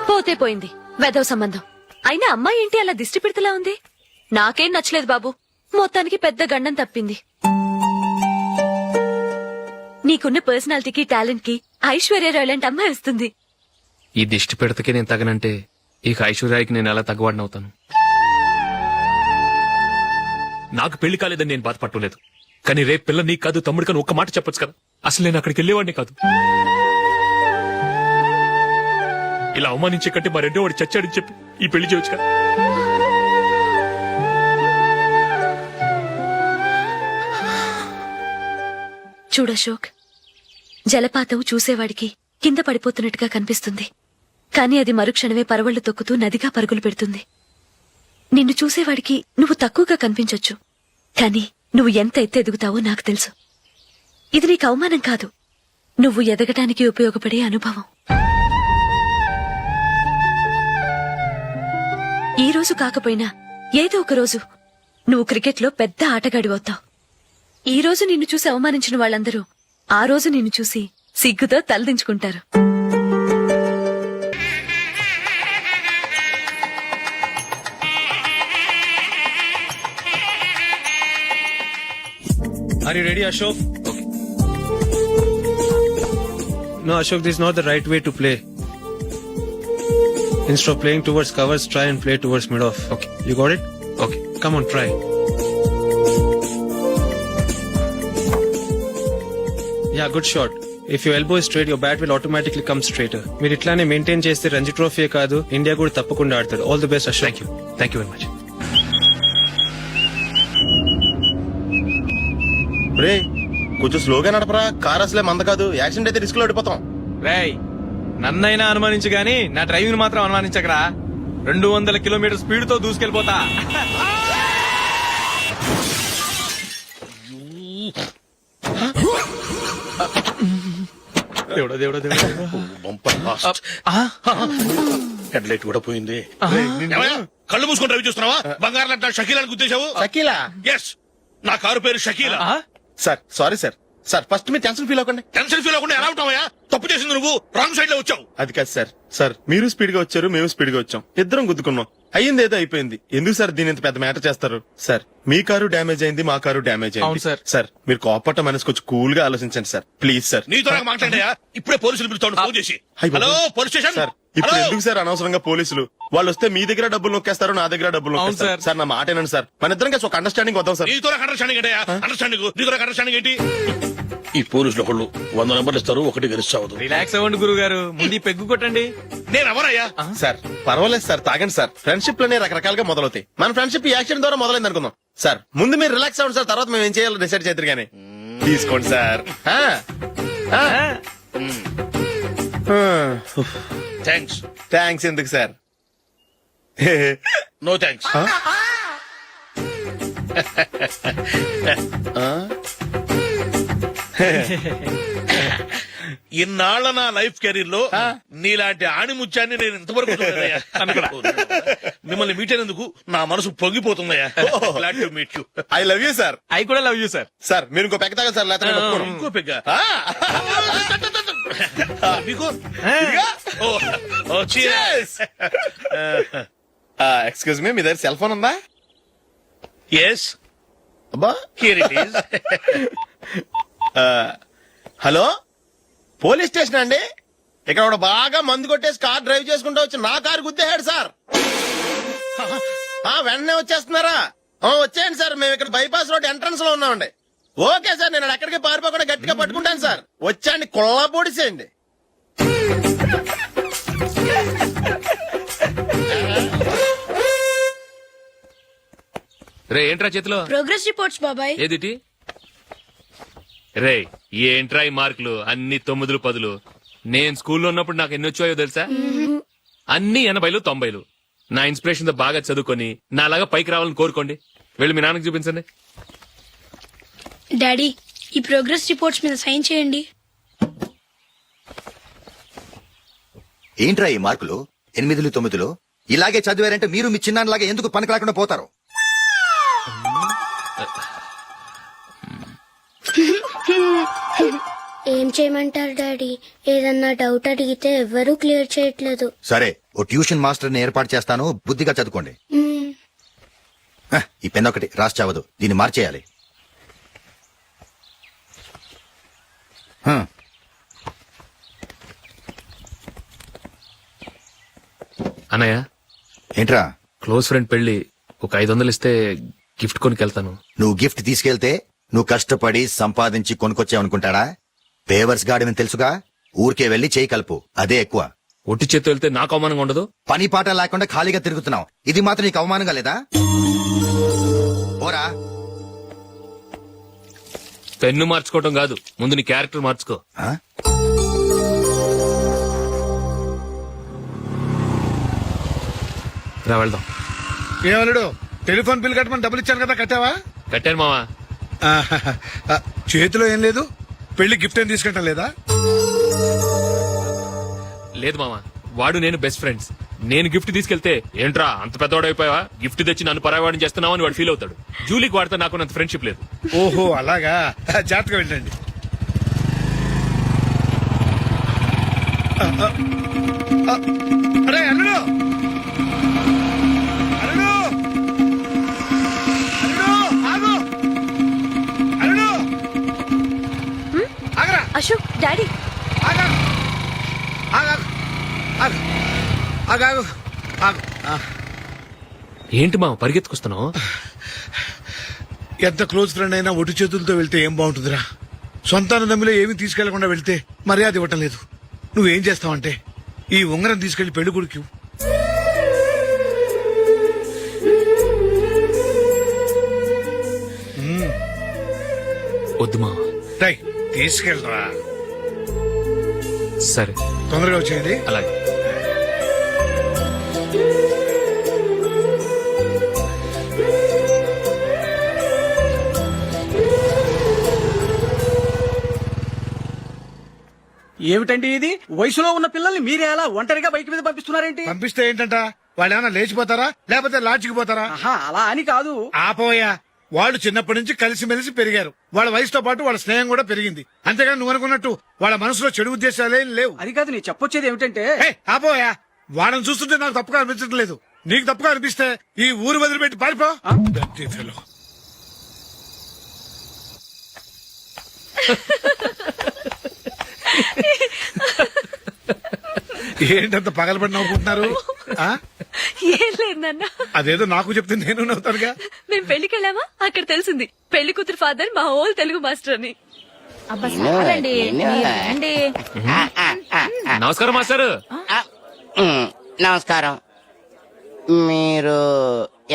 పోతే పోయింది వెధవ సంబంధం. అయినా అమ్మాయి ఏంటి అలా దిష్టి పెడతలా ఉంది? నాకేం నచ్చలేదు బాబు. మొత్తానికి పెద్ద గండం తప్పింది. నీకున్న పర్సనాలిటీకి టాలెంట్ కి ఐశ్వర్యరాయ్ లాంటి అమ్మాయి వస్తుంది. ఈ దిష్టి పెడతకే నేను తగనంటే ఇక ఐశ్వర్యానికి నేను ఎలా తగ్గవాడినవుతాను? నాకు పెళ్లి కాలేదని నేను బాధపడలేదు, కానీ రేపు పిల్ల నీకు కాదు తమ్ముడు కానీ ఒక్క మాట చెప్పొచ్చు కదా. అసలు నేను అక్కడికి వెళ్ళేవాడిని కాదు. ఇలా అవమానించే కంటే మా రెండో వాడు చచ్చాడని చెప్పి ఈ పెళ్లి చేయొచ్చు కదా. చూడశోక్, జలపాతం చూసేవాడికి కింద పడిపోతున్నట్టుగా కనిపిస్తుంది, కానీ అది మరుక్షణమే పరవళ్లు తొక్కుతూ నదిగా పరుగులు పెడుతుంది. నిన్ను చూసేవాడికి నువ్వు తక్కువగా కనిపించొచ్చు, కానీ నువ్వు ఎంత ఎత్తు ఎదుగుతావో నాకు తెలుసు. ఇది నీకు అవమానం కాదు, నువ్వు ఎదగటానికి ఉపయోగపడే అనుభవం. ఈ రోజు కాకపోయినా ఏదో ఒక రోజు నువ్వు క్రికెట్లో పెద్ద ఆటగాడివవుతావు. ఈ రోజు నిన్ను చూసి అవమానించిన వాళ్ళందరూ ఆ రోజు నిన్ను చూసి సిగ్గుతో తలదించుకుంటారు. Are you ready, Ashok? Okay. No, Ashok, this is not the right way to play. Instead of playing towards covers, try and play towards mid-off. Okay. You got it? Okay. Come on, try. Yeah, good shot. If your elbow is straight, your bat will automatically come straighter. మీరు ఇట్లానే maintain చేస్తే Ranji trophy కాదు, India కూడా తప్పకుండా ఆడతాడు. All the best, Ashok. Thank you very much. రే కొంచెం స్లోగా నడపరా, కార్ అసలే మంద కాదు. యాక్సిడెంట్ అయితే రిస్క్ లో ఓడిపోతాం. రేయ్, నన్నైనా అనుమానించు గాని నా డ్రైవింగ్ మాత్రం అనుమానించకరా. 200 కిలోమీటర్ స్పీడ్ తో దూసుకెళ్లిపోతా. దేవుడా దేవుడా దేవుడా, హెడ్ లైట్ కూడా పోయింది. కళ్ళు మూసుకొని రవి చూస్తున్నావా? బంగారం లాంటి షకీలాని గుర్తించావు? షకీలా? ఎస్, నా కారు పేరు Shakeela. Sir sorry sir. Sir first మీరు టెన్షన్ ఫీల్ అవ్వకండి. టెన్షన్ ఫీల్ అవ్వకుండా ఎలా ఉంటావా? తప్పు చేసింది నువ్వు, రాంగ్ సైడ్ లో వచ్చావు. అది కాదు సార్. సార్ మీరు స్పీడ్ గా వచ్చారు, మేము స్పీడ్ గా వచ్చాం, ఇద్దరం గుద్దుకున్నాం. అయ్యింది ఏదో అయిపోయింది. ఎందుకు సార్ దీని ఇంత పెద్ద మ్యాటర్ చేస్తారు? సార్ మీ కారు డ్యామేజ్ అయింది, మా కారు డ్యామేజ్ అయింది. సార్. సార్ మీరు కోపట్ట మనసు కొంచెం కూల్ గా ఆలోచించండి సార్, ప్లీజ్ సార్. నీతో మాట్లాడాయా? ఇప్పుడే పోలీసులు పిలుస్తాను, ఫోన్ చేసి. Hello police station. సార్ ఇప్పుడు ఎందుకు సార్ అనవసరంగా పోలీసులు? వాళ్ళు వస్తే మీ దగ్గర డబ్బులు నొక్కేస్తారు, నా దగ్గర డబ్బులు నొక్కేస్తారు. సార్ నా మాట ఏనండి సార్, మన ఇద్దరం కలిసి ఒక అండర్స్టాండింగ్ వద్దాం సార్. నీతో అండర్స్టాండింగ్ ఏంటయ్యా? అండర్స్టాండింగ్ నీతో అండర్స్టాండింగ్ ఏంటి? ఈ పోలీసులు ఒకళ్ళు 100 నెంబర్లు ఇస్తారు, ఒకటి గెలిచావదు. రిలాక్స్ అవ్వండి గురువు గారు, ముందు పెగ్గు కొట్టండి. నేను ఎవరయ్యా? సార్ పర్వాలేదు సార్, తాగండి సార్. ఫ్రెండ్షిప్ లోనే రకరకాలుగా మొదలవుతాయి. మన ఫ్రెండ్షిప్ ఈ యాక్సిడెంట్ ద్వారా మొదలైంది అనుకుందాం. సార్ ముందు మీరు రిలాక్స్ అవ్వండి సార్, తర్వాత మేము ఏం చేయాలో డిసైడ్ చేద్దరు గానీ. తీసుకోండి సార్. థ్యాంక్స్. థ్యాంక్స్ ఎందుకు సార్? No thanks. ఇన్నాళ్ల నా లైఫ్ కెరీర్ లో నీలాంటి ఆణిముత్యాన్ని నేను ఇంతవరకు చూడలేదయ్యా. మిమ్మల్ని మీట్ అయినందుకు నా మనసు పొంగిపోతుందయ్యా. Glad to meet you. I love you sir. I కూడా లవ్ యూ సార్. సార్ మీరు ఇంకో పెగ్గ తాగండి సార్, లేకపోతే ఇంకో పెగ్గ. ఎక్స్క్యూజ్ మీ, మీ దగ్గర సెల్ ఫోన్ ఉందా? ఎస్. అబ్బా here it is. Hello police station అండి. ఇక్కడ ఒకడు బాగా మందు కొట్టేసి కార్ డ్రైవ్ చేసుకుంటూ వచ్చి నా కారు గుద్దేశాడు సార్. వెంటనే వచ్చేస్తున్నారా? వచ్చేయండి సార్, మేము ఇక్కడ బైపాస్ రోడ్ ఎంట్రన్స్ లో ఉన్నామండి. ఓకే సార్, నేను ఎక్కడికి పారిపోకుండా గట్టిగా పట్టుకుంటాను సార్. వచ్చాండి, కుళ్ళ పొడిసేయండి. రే ఏంట్రా చేతిలో? ప్రోగ్రెస్ రిపోర్ట్స్ బాబాయ్. ఏదిటి? రే ఏంట్రా ఈ మార్కులు అన్ని 9, 10? నేను స్కూల్లో ఉన్నప్పుడు నాకు ఎన్ని వచ్చాయో తెలుసా? అన్ని 80, 90. నా ఇన్స్పిరేషన్ తో బాగా చదువుకొని నాలాగా పైకి రావాలని కోరుకోండి. వెళ్ళి మీ నాన్నకి చూపించండి. డాడీ ఈ ప్రోగ్రెస్ రిపోర్ట్స్ మీద సైన్ చేయండి. ఏంట్రా ఈ మార్కులు 8, 9? ఇలాగే చదివారంటే మీరు మీ చిన్నాన్నలాగా ఎందుకు పనికి రాకుండా పోతారు? ఏం చేయమంటారు డాడీ? ఏదన్నా డౌట్ అడిగితే ఎవ్వరూ క్లియర్ చేయట్లేదు. సరే ఓ ట్యూషన్ మాస్టర్ ని ఏర్పాటు చేస్తాను, బుద్ధిగా చదువుకోండి. మ్మ్. ఈ పెన్ ఒకటి రాసి చావదు, దీన్ని మార్చేయాలి. అన్నయ్య, ఏంట్రా? క్లోజ్ ఫ్రెండ్ పెళ్లి ఒక 500 ఇస్తే గిఫ్ట్ కొనికెళ్తాను. నువ్వు గిఫ్ట్ తీసుకెళ్తే నువ్వు కష్టపడి సంపాదించి కొనుక్కొచ్చావనుకుంటాడా? పేవర్స్ గాడిని తెలుసుగా, ఊరికే వెళ్లి చేయి కలుపు, అదే ఎక్కువ. ఒట్టి చేత్తో వెళ్తే నాకు అవమానంగా ఉండదు? పని పాట లేకుండా ఖాళీగా తిరుగుతున్నావు, ఇది మాత్రం నీకు అవమానంగా లేదా? ఓరా. పెన్ను మార్చుకోవటం కాదు, ముందు నీ క్యారెక్టర్ మార్చుకో. ఆ? రా వెళ్దాం. ఏమలుడు, టెలిఫోన్ బిల్ కట్టమని డబ్బులు ఇచ్చాను కదా, కట్టావా? కట్టాను మావా. చేతిలో ఏం లేదు, పెళ్లి గిఫ్ట్ ఏం తీసుకుంటా లేదా? లేదు మావా, వాడు నేను బెస్ట్ ఫ్రెండ్స్. నేను గిఫ్ట్ తీసుకెళ్తే ఏంట్రా అంత పెద్దవాడు అయిపోయావా, గిఫ్ట్ తెచ్చి నన్ను పరాయవాడిని చేస్తున్నావు అని వాడు ఫీల్ అవుతాడు. జూలీకి వాడితే నాకు అంత ఫ్రెండ్షిప్ లేదు. ఓహో అలాగా, జాగ్రత్తగా వెళ్ళండి. అరే అల్లుడు, అల్లుడు, అల్లుడు, ఆగు, అల్లుడు, ఆగరా, అశోక్, డాడీ. ఆగా, ఆగా, ఆగు, ఆగాగు, ఆగు. ఏంటి మావ పరిగెత్తుకొస్తున్నావు? ఎంత క్లోజ్ ఫ్రెండ్ అయినా ఒటి చేతులతో వెళ్తే ఏం బాగుంటుందిరా? సొంతాన దమ్మిలో ఏమీ తీసుకెళ్లకుండా వెళ్తే మర్యాద ఇవ్వటం లేదు. నువ్వేం చేస్తావంటే ఈ ఉంగరం తీసుకెళ్లి పెళ్లి కొడుకు వద్దు మావ. తీసుకెళ్ళరా. సరే తొందరగా వచ్చేయండి. అలాగే. ఏమిటండి ఇది? వయసులో ఉన్న పిల్లల్ని మీరే అలా ఒంటరిగా బయట మీద పంపిస్తున్నారేంటి? పంపిస్తే ఏంటంట, వాళ్ళు ఏమైనా లేచిపోతారా లేకపోతే లాడ్జికి పోతారా? ఆహా, అలా అని కాదు. ఆపోయా, వాళ్ళు చిన్నప్పటి నుంచి కలిసిమెలిసి పెరిగారు. వాళ్ళ వయసుతో పాటు వాళ్ళ స్నేహం కూడా పెరిగింది. అంతేగాని నువ్వు అనుకున్నట్టు వాళ్ళ మనసులో చెడు ఉద్దేశాలేం లేవు. అది కాదు, నేను చెప్పొచ్చేది ఏమిటంటే, ఆపోయా, వాళ్ళని చూస్తుంటే నాకు తప్పుగా అనిపించడం లేదు. నీకు తప్పుగా అనిపిస్తే ఈ ఊరు వదిలిపెట్టి పారిపో. Dirty fellow. ఏంటంత పగలబడి నవ్వుకుంటున్నారు? ఏం లేదు నాన్న. అదేదో నాకు చెప్తే నేను నవ్వుతానుగా. మేము పెళ్లికి వెళ్ళామా, అక్కడ తెలిసింది పెళ్లి కూతురు ఫాదర్ మా హోల్ తెలుగు మాస్టర్ అని. నమస్కారం మాస్టర్. నమస్కారం. మీరు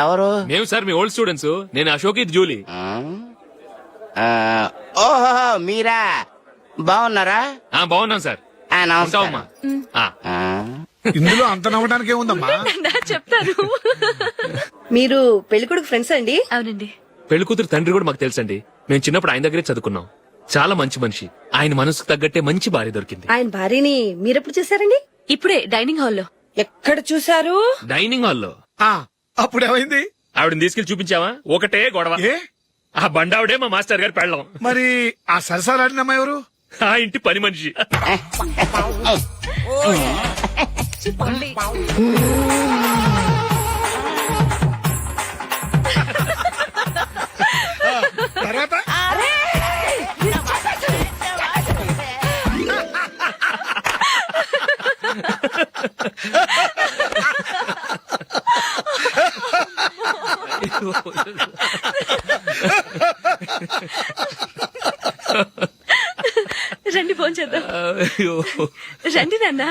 ఎవరు? మేము సార్ మీ ఓల్డ్ స్టూడెంట్స్. నేను అశోక్, ఇది జూలీ. ఓహో మీరా, బాగున్నారా? బాగున్నాం సార్. నమస్కారం. ఇందులో అంత నవ్వడానికి ఏముందమ్మా? చెప్తాను. మీరు పెళ్లికొడుకు ఫ్రెండ్స్ అండి? అవునండి. పెళ్లి కూతురు తండ్రి కూడా మాకు తెలుసండి. మేము చిన్నప్పుడు ఆయన దగ్గరే చదువుకున్నాం. చాలా మంచి మనిషి. ఆయన మనసుకు తగ్గట్టే మంచి భార్య దొరికింది. ఆయన భార్యని మీరెప్పుడు చూసారండి? ఇప్పుడే డైనింగ్ హాల్లో. ఎక్కడ చూసారు? డైనింగ్ హాల్లో. అప్పుడు ఏమైంది? ఆవిడని తీసుకెళ్లి చూపించావా? ఒకటే గొడవ. ఆ బండావిడే మా మాస్టర్ గారు పెళ్ళం. మరి ఆ సరసాలాడినమ్మా ఎవరు? ఆ ఇంటి పని మనిషి. తర్వాత రండి భోంచేద్దాం. రండి నాన్న.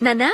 నాన్నా,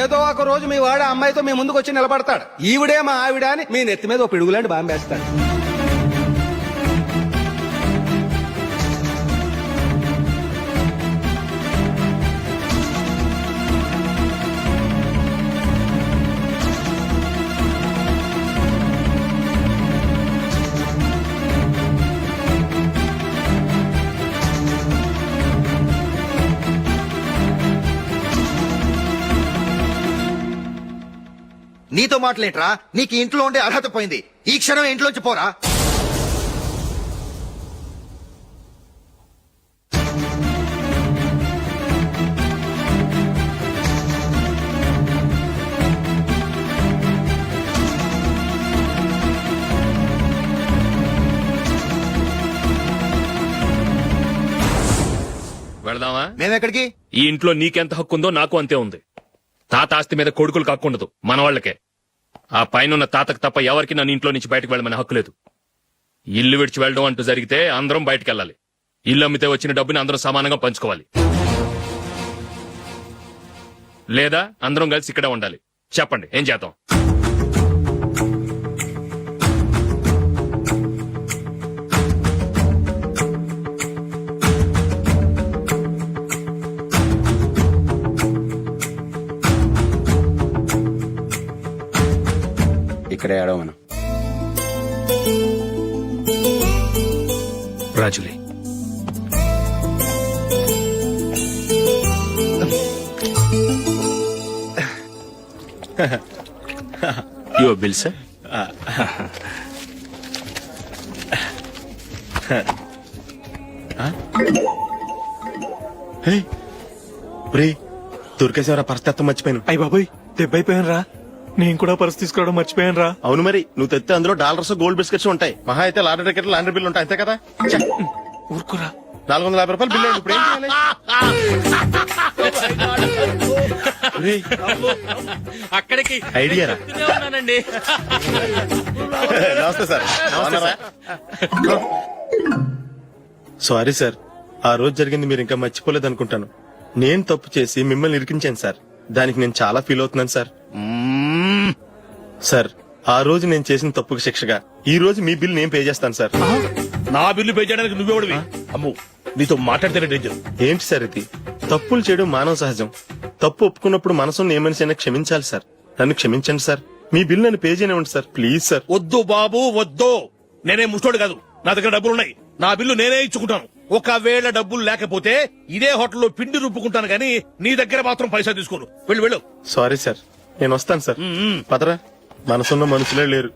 ఏదో ఒక రోజు మీ వాడు ఆ అమ్మాయితో మీ ముందుకు వచ్చి నిలబడతాడు. ఈవిడే మా ఆవిడ అని మీ నెత్తి మీద ఓ పిడుగులాంటి బాంబేస్తాడు. నీతో మాటలేంట్రా? నీకు ఇంట్లో ఉండే అర్హత పోయింది. ఈ క్షణం ఇంట్లోంచి పోరా. వెళదామా? మేమెక్కడికి? ఈ ఇంట్లో నీకెంత హక్కు ఉందో నాకు అంతే ఉంది. తాత ఆస్తి మీద కొడుకులు కాకుండదు, మన వాళ్ళకే. ఆ పైన తాతకు తప్ప ఎవరికి నన్ను ఇంట్లో నుంచి బయటకు వెళ్ళమని హక్కు లేదు. ఇల్లు విడిచి వెళ్ళడం అంటూ జరిగితే అందరం బయటకు వెళ్ళాలి. ఇల్లు అమ్మితే వచ్చిన డబ్బుని అందరం సమానంగా పంచుకోవాలి. లేదా అందరం కలిసి ఇక్కడే ఉండాలి. చెప్పండి, ఏం చేద్దాం? ఇక్కడే ఆడమను. రాజులే, యువర్ బిల్ సార్. దొరికేసేవరా? పరిస్థితి మర్చిపోయాను. అయ్య బాబాయ్, దెబ్బైపోయాను రా. నేను కూడా పర్స్ తీసుకోవడం మర్చిపోయాను రా. అవును మరి, నువ్వు తెస్తే అందులో డాలర్స్ గోల్డ్ బిస్కెట్స్ ఉంటాయి. మహా అయితే లాటరీ టికెట్ లాండ్రీ బిల్లు ఉంటాయి, అంతే కదా? ఊరుకురా. 450 రూపాయలు బిల్లు. ఇప్పుడు ఏం చేయాలి? అక్కడికి ఐడియా రా. ఉన్నానండి. నమస్తే సార్. సారీ సార్, ఆ రోజు జరిగింది మీరు ఇంకా మర్చిపోలేదు అనుకుంటాను. నేను తప్పు చేసి మిమ్మల్ని ఇరికించాను సార్. దానికి నేను చాలా ఫీల్ అవుతున్నాను సార్. సార్, ఆ రోజు నేను చేసిన తప్పుకు శిక్షగా ఈ రోజు మీ బిల్ నేను పే చేస్తాను సార్. నా బిల్లు పే చేయడానికి నువ్వెవడివి? అమ్ము, నీతో మాట్లాడితేనే డేంజర్. ఏంటి సార్ ఇది? తప్పులు చేయడం మానవ సహజం. తప్పు ఒప్పుకున్నప్పుడు మనసును ఏ మనిషి అయినా క్షమించాలి సార్. నన్ను క్షమించండి సార్. మీ బిల్ నన్ను పే చేయనివ్వండి సార్, ప్లీజ్ సార్. వద్దు బాబు, వద్దు. నేనే ముష్టోడు కాదు, నా దగ్గర డబ్బులున్నాయి. నా బిల్లు నేనే ఇచ్చుకుంటాను. ఒకవేళ డబ్బులు లేకపోతే ఇదే హోటల్లో పిండి రుబ్బుకుంటాను గానీ నీ దగ్గర మాత్రం పైసా తీసుకోను. వెళ్ళు వెళ్ళు. సారీ సార్, నేను వస్తాను సార్. పదరా, మనసున్న మనుషులే లేరు.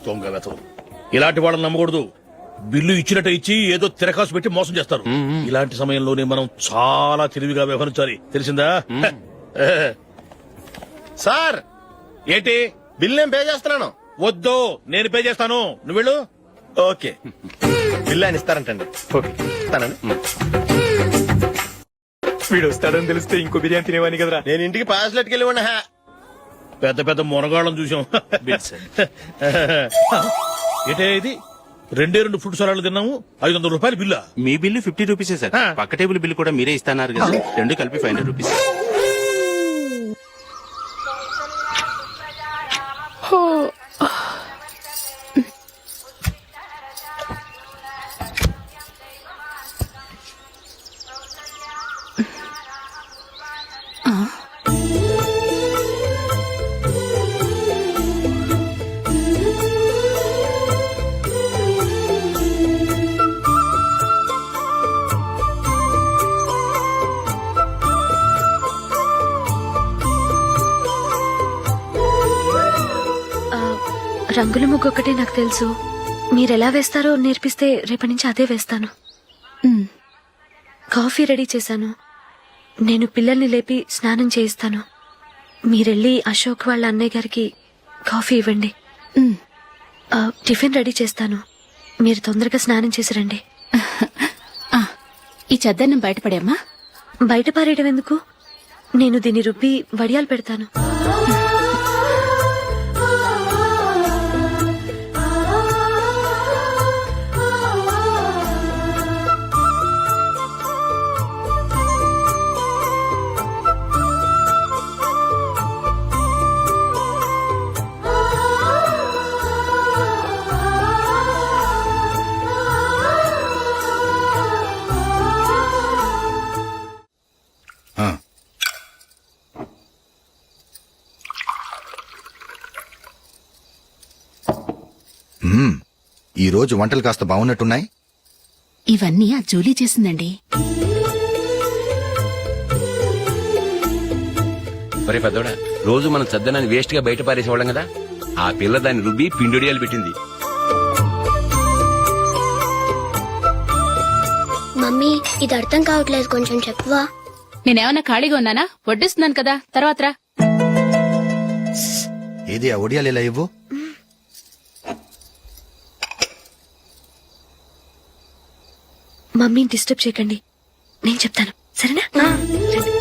దొంగ వెతవు. ఇలాంటి వాళ్ళని నమ్మకూడదు. బిల్లు ఇచ్చినట్టు ఇచ్చి ఏదో తిరకాసు పెట్టి మోసం చేస్తారు. ఇలాంటి సమయంలోనే మనం చాలా తెలివిగా వ్యవహరించాలి, తెలిసిందా? సార్, ఏంటి? బిల్ నేను పే చేస్తున్నాను. వద్దు, నేను పే చేస్తాను, నువ్వు వెళ్ళు. ఓకే, బిల్ ఆయన ఇస్తారంటండి. ఓకే, ఇస్తానండి. వీడు వస్తాడని తెలిస్తే ఇంకో బిర్యానీ తినేవాని కదరా. నేను ఇంటికి పాస్లెట్కి వెళ్ళి ఉన్నా. పెద్ద పెద్ద మునగాళ్ళం చూసాం. ఏంటే ఇది? 2 ఫుడ్ సలాడ్లు తిన్నాము, 500 రూపాయలు బిల్లా? మీ బిల్లు 50 రూపీసే సార్. పక్క టేబుల్ బిల్లు కూడా మీరే ఇస్తున్నారు కదా, రెండు కలిపి 500 రూపీస్. రంగుల ముగ్గు ఒకటే నాకు తెలుసు. మీరెలా వేస్తారో నేర్పిస్తే రేపటి నుంచి అదే వేస్తాను. కాఫీ రెడీ చేశాను. నేను పిల్లల్ని లేపి స్నానం చేయిస్తాను. మీరెళ్ళి అశోక్ వాళ్ళ అన్నయ్య గారికి కాఫీ ఇవ్వండి. టిఫిన్ రెడీ చేస్తాను. మీరు తొందరగా స్నానం చేసి రండి. ఈ చెద్దన్నం బయటపడేమ్మా. బయట పారేయడం ఎందుకు? నేను దీన్ని రుబ్బి వడియాలు పెడతాను. ఈ రోజు వంటలు కాస్త బాగున్నట్టున్నాయి. ఇవన్నీ ఆ జూలీ చేసిందండి. ఒరే పెద్దోడా, రోజు మనం చద్దనాన్ని వేస్ట్ గా బయట పారేసేవాళ్ళం కదా, ఆ పిల్ల దాన్ని రుబ్బి పిండొడియాలు పెట్టింది. మమ్మీ ఇది అర్థం కావట్లేదు, కొంచెం చెప్పవా? నేనేమన్నా ఖాళీగా ఉన్నానా? వడ్డిస్తున్నాను కదా, తర్వాత రా. ఏది ఆ ఒడియాలు ఇలా ఇవ్వు. మమ్మీని డిస్టర్బ్ చేయకండి, నేను చెప్తాను, సరేనా? రండి.